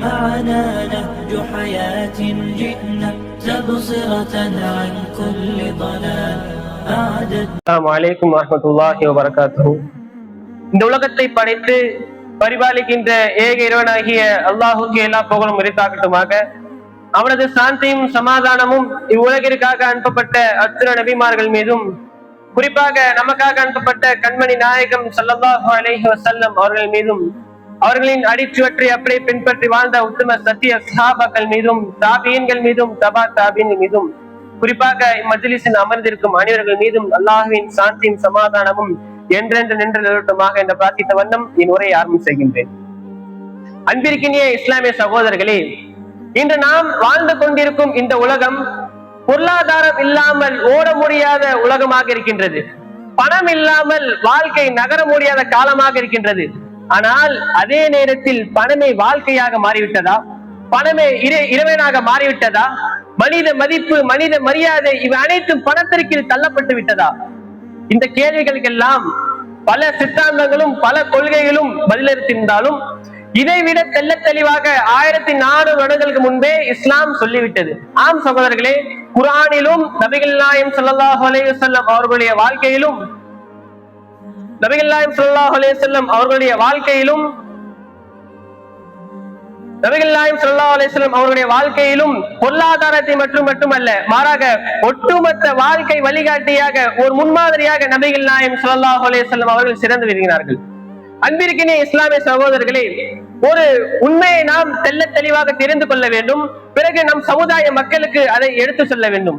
معنا نهج حياة جئنا تبصرة عن كل ضلال. அஸ்ஸலாமு அலைக்கும் வரஹ்மத்துல்லாஹி வபரகாத்துஹு. இந்த உலகத்தை படைத்து பரிபாலிக்கின்ற ஏக இறைவனாகிய அல்லாஹுக்கு எல்லா புகழும் உரித்தாகட்டுமாக. அவனது சாந்தியும் சமாதானமும் இவ்வுலகிற்காக அனுப்பப்பட்ட அத்துணை நபிமார்கள் மீதும், குறிப்பாக நமக்காக அனுப்பப்பட்ட கண்மணி நாயகம் ஸல்லல்லாஹு அலைஹி வஸல்லம் அவர்கள் மீதும், அவர்களின் அடிச்சுவற்றை அப்படியே பின்பற்றி வாழ்ந்த உத்தம சத்திய சஹாபாக்கள் மீதும், தாபியீன்கள் மீதும், தபா தாபியின் மீதும், குறிப்பாக இம்மஜ்லிஸில் அமர்ந்திருக்கும் அனைவர்கள் மீதும் அல்லாஹ்வின் சாந்தியும் சமாதானமும் என்றென்று நின்று நிலவட்டுமாக என்ற பிரார்த்தித்த வண்ணம் என் உரையை ஆரம்பம் செய்கின்றேன். அன்பிற்கினிய இஸ்லாமிய சகோதரர்களே, இன்று நாம் வாழ்ந்து கொண்டிருக்கும் இந்த உலகம் பொருளாதாரம் இல்லாமல் ஓட முடியாத உலகமாக இருக்கின்றது. பணம் இல்லாமல் வாழ்க்கை நகர முடியாத காலமாக இருக்கின்றது. ஆனால் அதே நேரத்தில் பணமே வாழ்க்கையாக மாறிவிட்டதா? பணமே இறைவனாக மாறிவிட்டதா? மனித மதிப்பு, மனித மரியாதை இவை அனைத்தும் பணத்திற்கு தள்ளப்பட்டு விட்டதா? இந்த கேள்விகளுக்கெல்லாம் பல சித்தாந்தங்களும் பல கொள்கைகளும் பதிலளித்திருந்தாலும் இதைவிட தெள்ள தெளிவாக 1400 வருடங்களுக்கு முன்பே இஸ்லாம் சொல்லிவிட்டது. ஆம் சகோதரர்களே, குர்ஆனிலும் நபிகள் நாயகம் ஸல்லல்லாஹு அலைஹி வஸல்லம் அவர்களுடைய வாழ்க்கையிலும் அவருடைய வாழ்க்கையிலும் பொருளாதாரத்தை மட்டுமல்ல, மாறாக ஒட்டுமொத்த வாழ்க்கை வழிகாட்டியாக ஒரு முன்மாதிரியாக நபிகள் நாயகம் ஸல்லல்லாஹு அலைஹி வஸல்லம் அவர்கள் சிறந்து வருகிறார்கள். அன்பிற்கினிய இஸ்லாமிய சகோதரர்களே, ஒரு உண்மையை நாம் தெள்ள தெளிவாக தெரிந்து கொள்ள வேண்டும். பிறகு நம் சமுதாய மக்களுக்கு அதை எடுத்து சொல்ல வேண்டும்.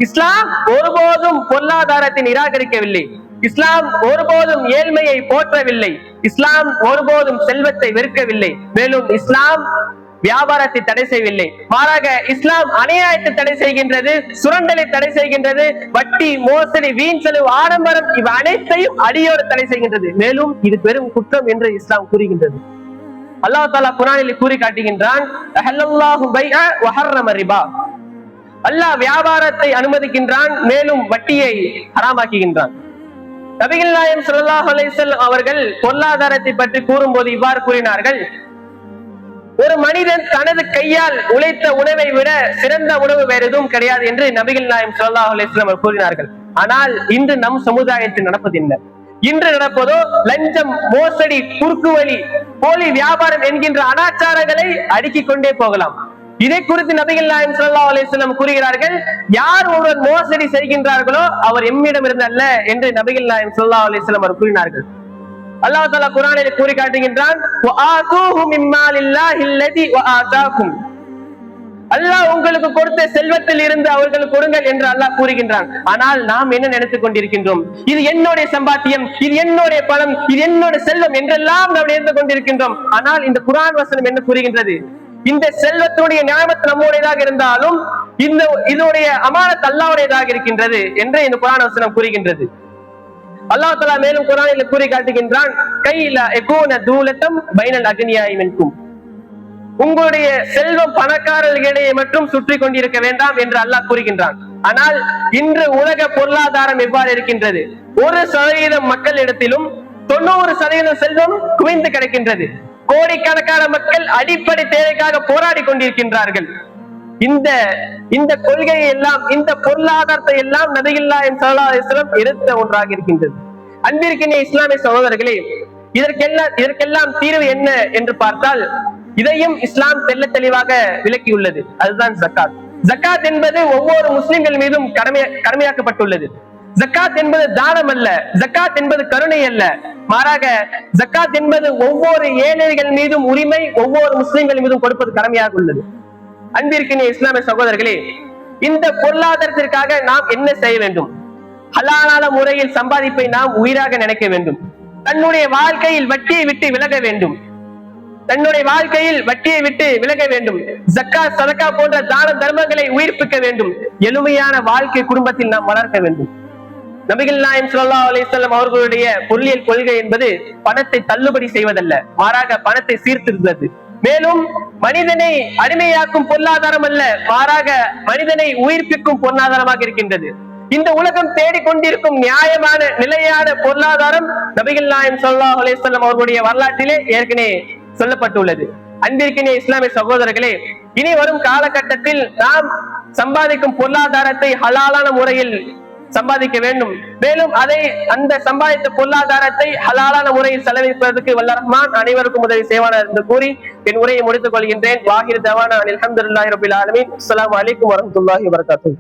இஸ்லாம் ஒருபோதும் பொருளாதாரத்தை நிராகரிக்கவில்லை. இஸ்லாம் ஒருபோதும் ஏழ்மையை போற்றவில்லை. இஸ்லாம் ஒருபோதும் செல்வத்தை வெறுக்கவில்லை. மேலும் இஸ்லாம் வியாபாரத்தை தடை செய்யவில்லை. மாறாக இஸ்லாம் அநியாயத்தை தடை செய்கின்றது, சுரண்டலை தடை செய்கின்றது, வட்டி, மோசடி, வீண் செலவு, ஆடம்பரம் இவை அனைத்தையும் அடியோடு தடை செய்கின்றது. மேலும் இது பெரும் குற்றம் என்று இஸ்லாம் கூறுகின்றது. அல்லாஹ் தஆலா குர்ஆனில் கூறி காட்டுகின்றான், அஹல்லல்லாஹு பைஅ வ ஹர்ரம ரிபா. அல்லாஹ் வியாபாரத்தை அனுமதிக்கின்றான், மேலும் வட்டியை ஹராமாக்குகின்றான். நபிகள் நாயகம் ஸல்லல்லாஹு அலைஹி வஸல்லம் அவர்கள் பொருளாதாரத்தை பற்றி கூறும்போது இவ்வாறு கூறினார்கள், ஒரு மனிதன் தனது கையால் உழைத்த உணவை விட சிறந்த உணவு வேறு எதுவும் கிடையாது என்று நபிகள் நாயகம் ஸல்லல்லாஹு அலைஹி வஸல்லம் கூறினார்கள். ஆனால் இன்று நம் சமுதாயத்தில் நடப்பது என்ன? இன்று நடப்பதோ லஞ்சம், மோசடி, குறுக்குவழி, போலி வியாபாரம் என்கின்ற அனாச்சாரங்களை அடுக்கிக் கொண்டே போகலாம். இதை குறித்து நபிகள் நாயகம் ஸல்லல்லாஹு அலைஹி வஸல்லம் கூறுகிறார்கள், யார் ஒருவர் மோசடி செய்கின்றார்களோ அவர் எம்மிடம் இருந்து அல்ல என்று நபிகள் நாயகம் ஸல்லல்லாஹு அலைஹி வஸல்லம் அவர் கூறினார்கள். அல்லாஹ் தஆலா குர்ஆனில் கூறி காட்டுகின்றான், வஆதூஹு மிம்மாலில்லாஹி அல்லதி வஆதாகும். அல்லாஹ் உங்களுக்கு கொடுத்த செல்வத்தில் இருந்து அவர்களுக்கு கொடுங்கள் என்று அல்லாஹ் கூறுகின்றான். ஆனால் நாம் என்ன நினைத்துக் கொண்டிருக்கின்றோம்? இது என்னுடைய சம்பாத்தியம், இது என்னுடைய பணம், இது என்னுடைய செல்வம் என்றெல்லாம் நாம் நினைத்து கொண்டிருக்கின்றோம். ஆனால் இந்த குர்ஆன் வசனம் என்ன கூறுகின்றது? இந்த செல்வத்துடைய நியாமத் நம்முடையதாக இருந்தாலும் இதனுடைய அமானத் அல்லாஹ்வுடையதாக இருக்கின்றது என்று இந்த குர்ஆன் வசனம் கூறுகின்றது. அல்லாஹ் தஆலா மேலும் குர்ஆனில் கூறி காட்டுகின்றான், கைல யகூன தூலத்தம் பைனல் அக்னியாஇ மின்கும். உங்களுடைய செல்வம் பணக்காரர்களிடையே மட்டும் சுற்றி கொண்டிருக்க வேண்டாம் என்று அல்லாஹ் கூறுகின்றான். ஆனால் இன்று உலக பொருளாதாரம் எவ்வாறு இருக்கின்றது? 1% மக்களிடத்திலும் 90% செல்வம் குவிந்து கிடக்கின்றது. கோடிக்கணக்கான மக்கள் அடிப்படை தேவைக்காக போராடி கொண்டிருக்கின்றார்கள். இந்த கொள்கையை எல்லாம், இந்த பொருளாதாரத்தை எல்லாம் நபிகள் நாயகம் ஸல்லல்லாஹு அலைஹி வஸல்லம் எடுத்த ஒன்றாக இருக்கின்றது. அன்பிற்கினிய இஸ்லாமிய சகோதரர்களே, இதற்கெல்லாம் தீர்வு என்ன என்று பார்த்தால் இதையும் இஸ்லாம் தெள்ள தெளிவாக விளக்கியுள்ளது. அதுதான் ஜக்காத். ஜக்காத் என்பது ஒவ்வொரு முஸ்லிம்கள் மீதும் கடமையாக்கப்பட்டுள்ளது. ஜக்காத் என்பது தானம் அல்ல, ஜக்காத் என்பது கருணை அல்ல, மாறாக ஜக்காத் என்பது ஒவ்வொரு ஏழைகள் மீதும் உரிமை, ஒவ்வொரு முஸ்லிம்கள் மீதும் கொடுப்பது கடமையாக உள்ளது. அன்பிற்கினிய இஸ்லாமிய சகோதரர்களே, இந்த பொருளாதாரத்திற்காக நாம் என்ன செய்ய வேண்டும்? ஹலாலான முறையில் சம்பாதிப்பை நாம் உயிராக நினைக்க வேண்டும். தன்னுடைய வாழ்க்கையில் வட்டியை விட்டு விலக வேண்டும். ஜக்காத், சதகா போன்ற தான தர்மங்களை உயிர்ப்பிக்க வேண்டும். எளிமையான வாழ்க்கை குடும்பத்தில் நாம் வளர்க்க வேண்டும். நபிகள் நாயகம் ஸல்லல்லாஹு அலைஹி வஸல்லம் அவர்களுடைய பொருளியல் கொள்கை என்பது பணத்தை தள்ளுபடி செய்வதல்ல, மாறாக பணத்தை சீர்திருத்தது. மேலும் மனிதனை அடிமையாக்கும் பொருளாதாரம் அல்ல, மாறாக மனிதனை உயிர்ப்பிக்கும் பொருளாதாரமாக இருக்கின்றது. இந்த உலகம் தேடிக்கொண்டிருக்கும் நியாயமான நிலையான பொருளாதாரம் நபிகள் நாயகம் ஸல்லல்லாஹு அலைஹி வஸல்லம் அவர்களுடைய வரலாற்றிலே ஏற்கனவே சொல்லப்பட்டுள்ளது. அன்பிற்கினிய இஸ்லாமிய சகோதரர்களே, இனி வரும் காலகட்டத்தில் நாம் சம்பாதிக்கும் பொருளாதாரத்தை ஹலாலான முறையில் சம்பாதிக்க வேண்டும். மேலும் அந்த சம்பாதித்த பொருளாதாரத்தை ஹலாலான முறையில் செலவழிப்பதற்கு வல்ல ரஹ்மான் அனைவருக்கும் உதவி செய்வானார் என்று கூறி என் உரையை முடித்துக் கொள்கின்றேன். வாஹிர் தவானா அல்ஹம்துலில்லாஹி ரப்பில் ஆலமீன். அஸ்ஸலாமு அலைக்கும் வரஹ்மத்துல்லாஹி வபரகாத்துஹு.